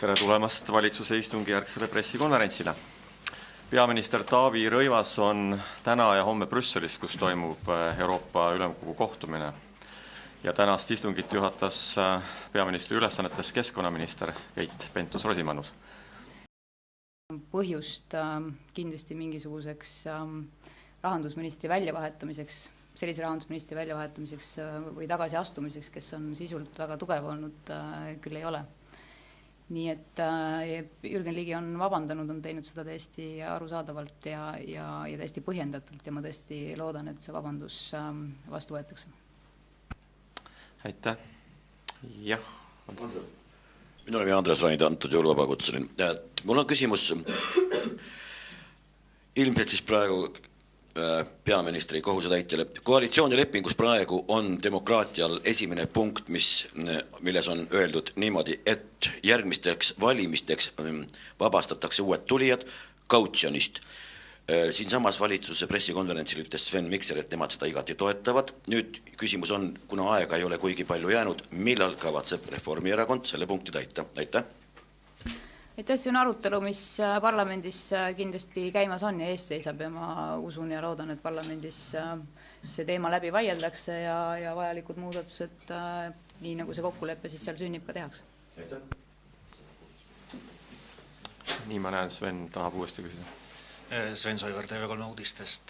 Tere tulemast valitsuse istungjärgsele pressikonverentsile. Peaminister Taavi Rõivas on täna ja homme Brüsselis, kus toimub Euroopa Ülemkogu kohtumine. Ja tänast istungit juhatas peaministri ülesannetes keskkonnaminister Keit Pentus-Rosimannus. Põhjust kindlasti mingisuguseks rahandusministri väljavahetamiseks, sellise rahandusministri väljavahetamiseks või tagasiastumiseks, kes on sisult väga tugev olnud, küll ei ole. Nii et Jürgen Ligi on vabandanud, on teinud seda täiesti arusaadavalt ja täiesti põhjendatult ja ma tõesti loodan, et see vabandus vastu võetakse. Aitäh. Jah. Minu nimi Andres Raid, antud juhul vabakutseline. Mul on küsimus ilmselt siis praegu peaministri kohusetäitjale. Koalitsioonilepingus praegu on demokraatial esimene punkt, milles on öeldud niimoodi, et järgmisteks valimisteks vabastatakse uued tulijad kautsionist. Siin samas valitsuse pressikonverentsil ütles Sven Mikser, et nemad seda igati toetavad. Nüüd küsimus on, kuna aega ei ole kuigi palju jäänud, millal kavatseb Reformierakond selle punkti täita? Aitäh! See on arutelu, mis parlamendis kindlasti käimas on ja ees seisab ja ma usun ja loodan, et parlamendis see teema läbi vaieldakse ja vajalikud muudatused, nii nagu see kokkulepe siis seal sünnib, ka tehakse. Aitäh! Nii ma näen, Sven tahab uuesti küsida. Sven Soivar TV3 uudistest.